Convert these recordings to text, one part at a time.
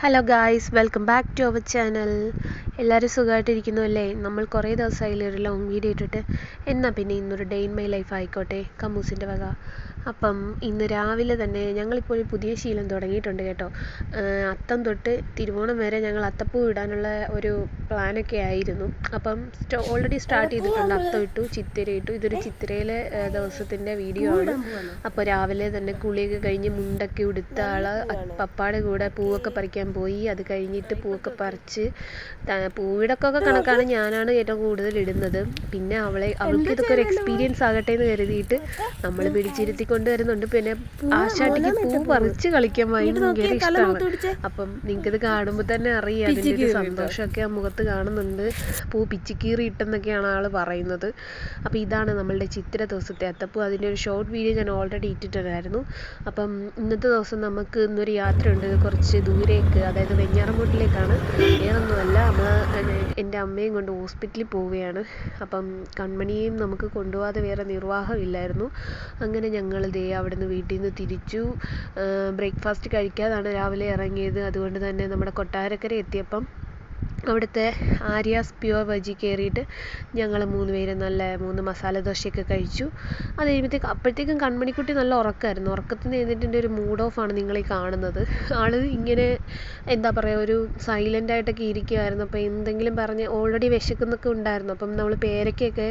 Hello guys, welcome back to our channel. എല്ലാവരും സുഖമായിട്ടിരിക്കുന്നു അല്ലേ? നമ്മൾ കുറേ ദിവസമായില്ലേ ഒരു ലോങ് വീഡിയോ ഇട്ടിട്ട്. എന്നാൽ പിന്നെ ഇന്നൊരു ഡേ ഇൻ മൈ ലൈഫ് ആയിക്കോട്ടെ, കമ്മൂസിൻ്റെ വക. അപ്പം ഇന്ന് രാവിലെ തന്നെ ഞങ്ങളിപ്പോൾ ഒരു പുതിയ ശീലം തുടങ്ങിയിട്ടുണ്ട് കേട്ടോ. അത്തം തൊട്ട് തിരുവോണം വരെ ഞങ്ങൾ അത്തപ്പൂ ഇടാനുള്ള ഒരു പ്ലാനൊക്കെ ആയിരുന്നു. അപ്പം ഓൾറെഡി സ്റ്റാർട്ട് ചെയ്തിട്ടുണ്ട്. അത്തം ഇട്ടു, ചിത്തിര ഇട്ടു. ഇതൊരു ചിത്തിരയിലെ ദിവസത്തിൻ്റെ വീഡിയോ ആണ്. അപ്പോൾ രാവിലെ തന്നെ കുളിയൊക്കെ കഴിഞ്ഞ് മുണ്ടൊക്കെ ഉടുത്ത പപ്പാടെ കൂടെ പൂവൊക്കെ പറിക്കാൻ പോയി. അത് കഴിഞ്ഞിട്ട് പൂവൊക്കെ പറിച്ച് പൂവിടക്കൊക്കെ കണക്കാണ്, ഞാനാണ് ഏറ്റവും കൂടുതൽ ഇടുന്നത്. പിന്നെ അവൾക്ക് ഇതൊക്കെ ഒരു എക്സ്പീരിയൻസ് ആകട്ടെ എന്ന് കരുതിയിട്ട് നമ്മൾ പിടിച്ചിരുത്തി കൊണ്ടുവരുന്നുണ്ട്. പിന്നെ ആശാട്ടിക്ക് പൂ പറിച്ച് കളിക്കാൻ ഭയങ്കര ഇഷ്ടമാണ്. അപ്പം നിങ്ങൾക്കിത് കാണുമ്പോൾ തന്നെ അറിയാം അതിൻ്റെ ഒരു സന്തോഷമൊക്കെ ആ മുഖത്ത് കാണുന്നുണ്ട്. പൂ പിച്ചിക്കീറി ഇട്ടെന്നൊക്കെയാണ് ആൾ പറയുന്നത്. അപ്പോൾ ഇതാണ് നമ്മളുടെ ചിത്തിര ദിവസത്തെ അത്തപ്പൂ. അതിൻ്റെ ഒരു ഷോർട്ട് വീഡിയോ ഞാൻ ഓൾറെഡി ഇട്ടിട്ടുണ്ടായിരുന്നു. അപ്പം ഇന്നത്തെ ദിവസം നമുക്ക് ഇന്നൊരു യാത്രയുണ്ട് കുറച്ച് ദൂരേക്ക്, അതായത് വെഞ്ഞാറമൂട്ടിലേക്കാണ്. വേറൊന്നുമല്ല, എൻ്റെ അമ്മയും കൊണ്ട് ഹോസ്പിറ്റലിൽ പോവുകയാണ്. അപ്പം കൺമണിയെയും നമുക്ക് കൊണ്ടുപോകാതെ വേറെ നിർവാഹമില്ലായിരുന്നു. അങ്ങനെ ഞങ്ങൾ അവിടെ നിന്ന് വീട്ടിൽ നിന്ന് തിരിച്ചു. ബ്രേക്ക്ഫാസ്റ്റ് കഴിക്കാതാണ് രാവിലെ ഇറങ്ങിയത്. അതുകൊണ്ട് തന്നെ നമ്മുടെ കൊട്ടാരക്കര എത്തിയപ്പം അവിടുത്തെ ആര്യാസ് പ്യുവർ വെജി കയറിയിട്ട് ഞങ്ങൾ 3 പേരും നല്ല 3 മസാല ദോശയൊക്കെ കഴിച്ചു. അത് അപ്പോഴത്തേക്കും കൺമണിക്കുട്ടി നല്ല ഉറക്കമായിരുന്നു. ഉറക്കത്തിൽ നിന്ന് എഴുന്നേറ്റിൻ്റെ ഒരു മൂഡ് ഓഫാണ് നിങ്ങളീ കാണുന്നത്. ആൾ ഇങ്ങനെ എന്താ പറയുക, ഒരു സൈലൻ്റായിട്ടൊക്കെ ഇരിക്കുമായിരുന്നു. അപ്പോൾ എന്തെങ്കിലും പറഞ്ഞ് ഓൾറെഡി വിശക്കുന്നൊക്കെ ഉണ്ടായിരുന്നു. അപ്പം നമ്മൾ പേരയ്ക്കൊക്കെ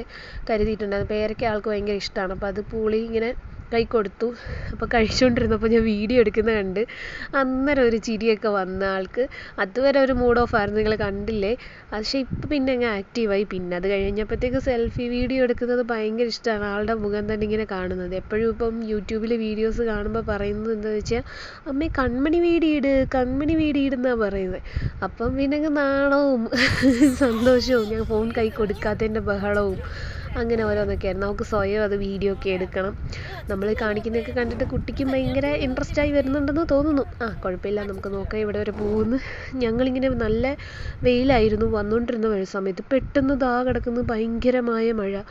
കരുതിയിട്ടുണ്ടായിരുന്നു. പേരയ്ക്ക ആൾക്ക് ഭയങ്കര ഇഷ്ടമാണ്. അപ്പോൾ അത് പൂളി ഇങ്ങനെ കൈ കൊടുത്തു. അപ്പോൾ കഴിച്ചുകൊണ്ടിരുന്നപ്പോൾ ഞാൻ വീഡിയോ എടുക്കുന്നത് കണ്ട് അന്നേരം ഒരു ചിരിയൊക്കെ വന്ന ആൾക്ക്. അതുവരെ ഒരു മൂഡ് ഓഫ് ആയിരുന്നു, നിങ്ങൾ കണ്ടില്ലേ. പക്ഷേ ഇപ്പം പിന്നെ അങ്ങ് ആക്റ്റീവായി. പിന്നെ അത് കഴിഞ്ഞപ്പോഴത്തേക്ക് സെൽഫി വീഡിയോ എടുക്കുന്നത് ഭയങ്കര ഇഷ്ടമാണ്. ആളുടെ മുഖം തന്നെ ഇങ്ങനെ കാണുന്നത്. എപ്പോഴും ഇപ്പം യൂട്യൂബിൽ വീഡിയോസ് കാണുമ്പോൾ പറയുന്നത് എന്താണെന്ന് വെച്ചാൽ, അമ്മേ കൺമണി വീഡിയോ ഇടുന്നാണ് പറയുന്നത്. അപ്പം പിന്നെ അങ്ങ് നാണവും സന്തോഷവും, ഞാൻ ഫോൺ കൈ കൊടുക്കാത്തതിൻ്റെ ബഹളവും അങ്ങനെ ഓരോന്നൊക്കെയായിരുന്നു. നമുക്ക് സ്വയം അത് വീഡിയോ ഒക്കെ എടുക്കണം. നമ്മൾ കാണിക്കുന്നതൊക്കെ കണ്ടിട്ട് കുട്ടിക്കും ഭയങ്കര ഇൻട്രസ്റ്റ് ആയി വരുന്നുണ്ടെന്ന് തോന്നുന്നു. കുഴപ്പമില്ല, നമുക്ക് നോക്കാം ഇവിടെ വരെ പോകുന്നു. ഞങ്ങളിങ്ങനെ നല്ല വെയിലായിരുന്നു വന്നുകൊണ്ടിരുന്ന സമയത്ത് പെട്ടെന്ന് കിടക്കുന്നു ഭയങ്കരമായ മഴ.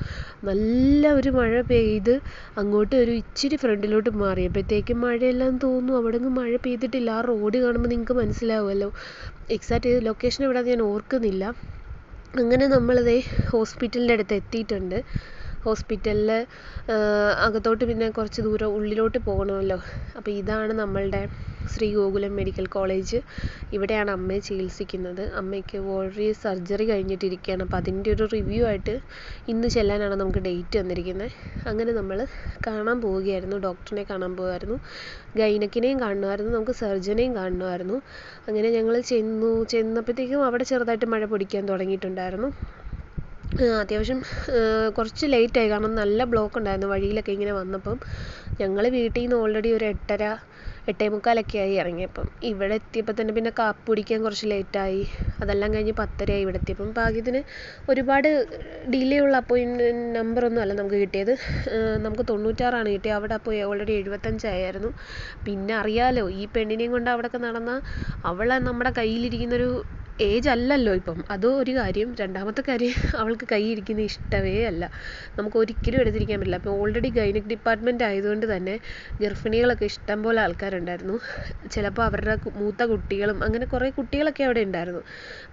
നല്ല ഒരു മഴ പെയ്ത് അങ്ങോട്ട് ഒരു ഇച്ചിരി ഫ്രണ്ടിലോട്ട് മാറിയപ്പോഴത്തേക്കും മഴയെല്ലാം തോന്നുന്നു. അവിടെ നിന്ന് മഴ പെയ്തിട്ടില്ല. ആ റോഡ് കാണുമ്പോൾ നിങ്ങൾക്ക് മനസ്സിലാവുമല്ലോ. എക്സാക്റ്റ് ലൊക്കേഷൻ എവിടെയാണെന്ന് ഞാൻ ഓർക്കുന്നില്ല. അങ്ങനെ നമ്മളിതേ ഹോസ്പിറ്റലിൻ്റെ അടുത്ത് എത്തിയിട്ടുണ്ട്. ഹോസ്പിറ്റലിൽ അകത്തോട്ട് പിന്നെ കുറച്ച് ദൂരം ഉള്ളിലോട്ട് പോകണമല്ലോ. അപ്പോൾ ഇതാണ് നമ്മളുടെ ശ്രീ ഗോകുലം മെഡിക്കൽ കോളേജ്. ഇവിടെയാണ് അമ്മയെ ചികിത്സിക്കുന്നത്. അമ്മയ്ക്ക് ഓൾറെഡി സർജറി കഴിഞ്ഞിട്ടിരിക്കുകയാണ്. അപ്പോൾ അതിൻ്റെ ഒരു റിവ്യൂ ആയിട്ട് ഇന്ന് ചെല്ലാനാണ് നമുക്ക് ഡേറ്റ് തന്നിരിക്കുന്നത്. അങ്ങനെ നമ്മൾ കാണാൻ പോവുകയായിരുന്നു, ഡോക്ടറിനെ കാണാൻ പോകുമായിരുന്നു. ഗൈനക്കിനെയും കാണണമായിരുന്നു, നമുക്ക് സർജനെയും കാണണമായിരുന്നു. അങ്ങനെ ഞങ്ങൾ ചെന്നപ്പോഴത്തേക്കും അവിടെ ചെറുതായിട്ട് മഴ പൊടിക്കാൻ തുടങ്ങിയിട്ടുണ്ടായിരുന്നു. അത്യാവശ്യം കുറച്ച് ലേറ്റായി, കാരണം നല്ല ബ്ലോക്ക് ഉണ്ടായിരുന്നു വഴിയിലൊക്കെ ഇങ്ങനെ വന്നപ്പം. ഞങ്ങൾ വീട്ടിൽ നിന്ന് ഓൾറെഡി ഒരു 8:45 ആയി ഇറങ്ങിയപ്പം. ഇവിടെ എത്തിയപ്പോൾ തന്നെ പിന്നെ കാപ്പി കുടിക്കാൻ കുറച്ച് ലേറ്റായി. അതെല്ലാം കഴിഞ്ഞ് 10:30 ആയി ഇവിടെ എത്തിയപ്പം. ഭാഗ്യത്തിന് ഒരുപാട് ഡിലേ ഉള്ള നമ്പറൊന്നും അല്ല നമുക്ക് കിട്ടിയത്. നമുക്ക് 96 കിട്ടിയത്. അവിടെ പോയി ഓൾറെഡി 75 ആയിരുന്നു. പിന്നെ അറിയാലോ, ഈ പെണ്ണിനെയും കൊണ്ട് അവിടെയൊക്കെ നടന്നാൽ അവളെ നമ്മുടെ കയ്യിലിരിക്കുന്നൊരു ഏജ് അല്ലല്ലോ ഇപ്പം. അതും ഒരു കാര്യം. രണ്ടാമത്തെ കാര്യം, അവൾക്ക് കൈയിരിക്കുന്ന ഇഷ്ടമേ അല്ല. നമുക്ക് ഒരിക്കലും എടുത്തിരിക്കാൻ പറ്റില്ല. അപ്പോൾ ഓൾറെഡി ഗൈനക് ഡിപ്പാർട്ട്മെൻ്റ് ആയതുകൊണ്ട് തന്നെ ഗർഭിണികളൊക്കെ ഇഷ്ടം പോലെ ആൾക്കാരുണ്ടായിരുന്നു. ചിലപ്പോൾ അവരുടെ മൂത്ത കുട്ടികളും അങ്ങനെ കുറേ കുട്ടികളൊക്കെ അവിടെ ഉണ്ടായിരുന്നു.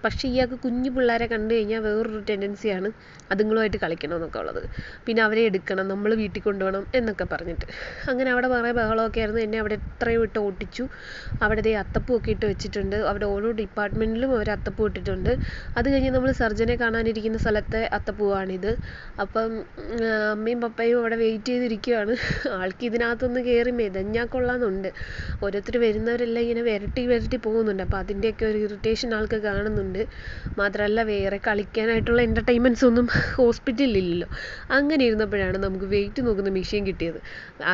പക്ഷേ ഇയാൾക്ക് കുഞ്ഞു പിള്ളേരെ കണ്ടു കഴിഞ്ഞാൽ വേറൊരു ടെൻഡൻസിയാണ് അതുങ്ങളുമായിട്ട് കളിക്കണമെന്നൊക്കെ ഉള്ളത്. പിന്നെ അവരെ എടുക്കണം, നമ്മൾ വീട്ടിൽ കൊണ്ടുപോകണം എന്നൊക്കെ പറഞ്ഞിട്ട് അങ്ങനെ അവിടെ കുറേ ബഹളമൊക്കെ ആയിരുന്നു. എന്നെ അവിടെ എത്രയോ ഇട്ട് ഓട്ടിച്ചു. അവിടെ അത്തപ്പൂവൊക്കെ ഇട്ട് വെച്ചിട്ടുണ്ട്. അവിടെ ഓരോ ഡിപ്പാർട്ട്മെൻറ്റിലും അവർ അത്തപ്പൂ ഇട്ടിട്ടുണ്ട്. അത് കഴിഞ്ഞ് നമ്മൾ സർജനെ കാണാനിരിക്കുന്ന സ്ഥലത്തെ അത്തപ്പൂവാണിത്. അപ്പം അമ്മയും പപ്പയും അവിടെ വെയിറ്റ് ചെയ്തിരിക്കുകയാണ്. ആൾക്ക് ഇതിനകത്തൊന്ന് കയറി മെതഞ്ഞാൽ കൊള്ളാമെന്നുണ്ട്. ഓരോരുത്തർ വരുന്നവരെല്ലാം ഇങ്ങനെ വിരട്ടി പോകുന്നുണ്ട്. അപ്പോൾ അതിൻ്റെയൊക്കെ ഒരു ഇറിറ്റേഷൻ ആൾക്ക് കാണുന്നുണ്ട്. മാത്രമല്ല വേറെ കളിക്കാനായിട്ടുള്ള എൻ്റർടൈൻമെൻറ്റ്സ് ഒന്നും ഹോസ്പിറ്റലിലില്ലല്ലോ. അങ്ങനെ ഇരുന്നപ്പോഴാണ് നമുക്ക് വെയിറ്റ് നോക്കുന്ന മെഷീൻ കിട്ടിയത്.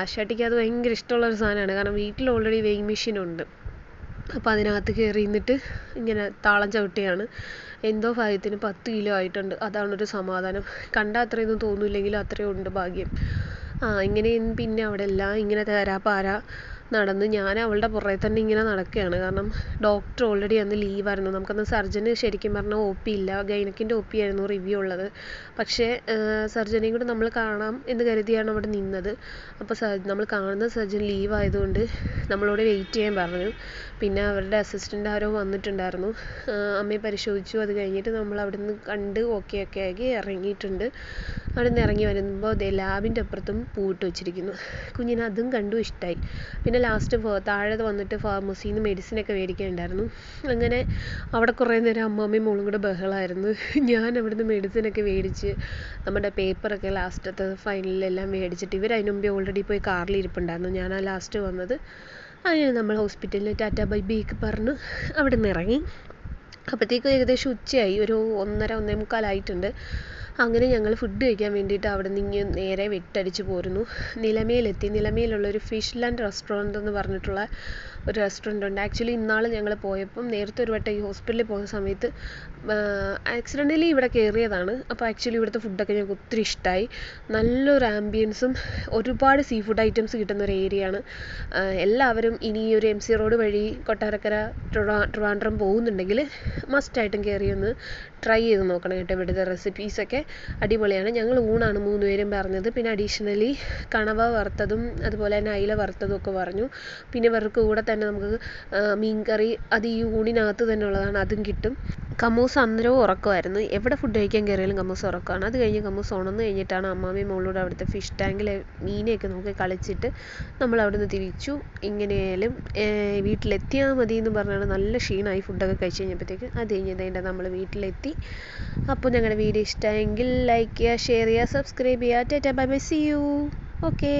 ആശാട്ടിക്ക് അത് ഭയങ്കര ഇഷ്ടമുള്ളൊരു സാധനമാണ്, കാരണം വീട്ടിൽ ഓൾറെഡി വെയിങ് മെഷീനുണ്ട്. അപ്പോൾ അതിനകത്ത് കയറി നിന്നിട്ട് ഇങ്ങനെ താളം ചവിട്ടുകയാണ്. എന്തോ ഭാഗ്യത്തിന് 10 കിലോ ആയിട്ടുണ്ട്. അതാണൊരു സമാധാനം. കണ്ടാൽ അത്രയൊന്നും തോന്നില്ലെങ്കിലും അത്രയും ഉണ്ട് ഭാഗ്യം. ഇങ്ങനെ പിന്നെ അവിടെ എല്ലാം ഇങ്ങനെ തേരാപ്പാര നടന്ന് ഞാൻ അവളുടെ പുറകെ തന്നെ ഇങ്ങനെ നടക്കുകയാണ്. കാരണം ഡോക്ടർ ഓൾറെഡി അന്ന് ലീവായിരുന്നു. നമുക്കന്ന് സർജന് ശരിക്കും പറഞ്ഞാൽ ഒ പി ഇല്ല, ഗൈനക്കിൻ്റെ ഒ പി ആയിരുന്നു റിവ്യൂ ഉള്ളത്. പക്ഷേ സർജനെയും കൂടെ നമ്മൾ കാണാം എന്ന് കരുതിയാണ് അവിടെ നിന്നത്. അപ്പോൾ നമ്മൾ കാണുന്ന സർജൻ ലീവ് ആയതുകൊണ്ട് നമ്മളോട് വെയിറ്റ് ചെയ്യാൻ പറഞ്ഞു. പിന്നെ അവരുടെ അസിസ്റ്റൻ്റ് ആരോ വന്നിട്ടുണ്ടായിരുന്നു, അമ്മയെ പരിശോധിച്ചു. അത് കഴിഞ്ഞിട്ട് നമ്മൾ അവിടെ നിന്ന് കണ്ട് ഓക്കെ ആക്കി ഇറങ്ങിയിട്ടുണ്ട്. അവിടെ നിന്ന് ഇറങ്ങി വരുമ്പോൾ ലാബിൻ്റെ അപ്പുറത്തും പൂവിട്ട് വെച്ചിരിക്കുന്നു. കുഞ്ഞിന് അതും കണ്ടു ഇഷ്ടമായി. പിന്നെ ലാസ്റ്റ് താഴെ വന്നിട്ട് ഫാർമസിയിൽ നിന്ന് മെഡിസിനൊക്കെ മേടിക്കാനുണ്ടായിരുന്നു. അങ്ങനെ അവിടെ കുറേ നേരം അമ്മാമ്മയും മോളും കൂടെ ബഹളമായിരുന്നു. ഞാൻ അവിടുന്ന് മെഡിസിനൊക്കെ മേടിച്ച് നമ്മുടെ പേപ്പറൊക്കെ ലാസ്റ്റത്തെ ഫൈനലിലെല്ലാം മേടിച്ചിട്ട് ഇവർ അതിന് മുമ്പേ ഓൾറെഡി പോയി കാറിൽ ഇരിപ്പുണ്ടായിരുന്നു. ഞാനാ ലാസ്റ്റ് വന്നത്. അങ്ങനെ നമ്മൾ ഹോസ്പിറ്റലിൽ ടാറ്റ ബൈ ബൈ ഒക്കെ പറഞ്ഞു അവിടെ നിന്ന് ഇറങ്ങി. അപ്പോഴത്തേക്കും ഏകദേശം ഉച്ചയായി, ഒരു 1:30-1:45 അങ്ങനെ ഞങ്ങൾ ഫുഡ് കഴിക്കാൻ വേണ്ടിയിട്ട് അവിടെ നിന്ന് നേരെ വെട്ടടിച്ച് പോരുന്നു. നിലമേലെത്തി. നിലമേലുള്ളൊരു ഫിഷ് ലാൻഡ് റെസ്റ്റോറൻറ്റ് എന്ന് പറഞ്ഞിട്ടുള്ള ഒരു റെസ്റ്റോറൻറ്റ് ഉണ്ട്. ആക്ച്വലി ഇന്നാൾ ഞങ്ങൾ പോയപ്പം നേരത്തെ ഒരു വട്ടം ഈ ഹോസ്പിറ്റലിൽ പോകുന്ന സമയത്ത് ആക്സിഡൻ്റലി ഇവിടെ കയറിയതാണ്. അപ്പോൾ ആക്ച്വലി ഇവിടുത്തെ ഫുഡൊക്കെ ഞങ്ങൾക്ക് ഒത്തിരി ഇഷ്ടമായി. നല്ലൊരു ആംബിയൻസും ഒരുപാട് സീ ഫുഡ് ഐറ്റംസ് കിട്ടുന്ന ഒരു ഏരിയയാണ്. എല്ലാവരും ഇനി ഒരു MC റോഡ് വഴി കൊട്ടാരക്കര ട്രിവാൻഡ്രം പോകുന്നുണ്ടെങ്കിൽ മസ്റ്റായിട്ടും കയറി ഒന്ന് ട്രൈ ചെയ്ത് നോക്കണം കേട്ടോ. ഇവിടുത്തെ റെസിപ്പീസൊക്കെ അടിപൊളിയാണ്. ഞങ്ങൾ ഊണാണ് 3 പേരും പറഞ്ഞത്. പിന്നെ അഡീഷണലി കണവ വറുത്തതും അതുപോലെ തന്നെ അയില വറുത്തതും ഒക്കെ പറഞ്ഞു. പിന്നെ ഇവർക്ക് കൂടെ തന്നെ നമുക്ക് മീൻകറി, അത് ഈ ഊണിനകത്ത് തന്നെ ഉള്ളതാണ്, അതും കിട്ടും. കമ്മൂസ് അന്നേരവും ഉറക്കമായിരുന്നു. എവിടെ ഫുഡ് കഴിക്കാൻ കയറിയാലും കമ്മൂസ് ഉറക്കമാണ്. അത് കഴിഞ്ഞ് കമ്മൂസ് ഉണർന്നു കഴിഞ്ഞിട്ടാണ് അമ്മാമ്മയും മോളോട് അവിടുത്തെ ഫിഷ് ടാങ്കിലെ മീനെയൊക്കെ നോക്കി കളിച്ചിട്ട് നമ്മൾ അവിടുന്ന് തിരിച്ചു. ഇങ്ങനെയായാലും വീട്ടിലെത്തിയാൽ മതി എന്ന് പറഞ്ഞാണ്. നല്ല ക്ഷീണമായി ഫുഡൊക്കെ കഴിച്ച് കഴിഞ്ഞപ്പോഴത്തേക്ക്. അത് കഴിഞ്ഞ് നമ്മൾ വീട്ടിലെത്തി. അപ്പോൾ ഞങ്ങളുടെ വീഡിയോ ഇഷ്ടമായെങ്കിൽ ലൈക്ക് ചെയ്യുക, ഷെയർ ചെയ്യുക, സബ്സ്ക്രൈബ് ചെയ്യുക. Ta-ta bye bye, see you. Okay.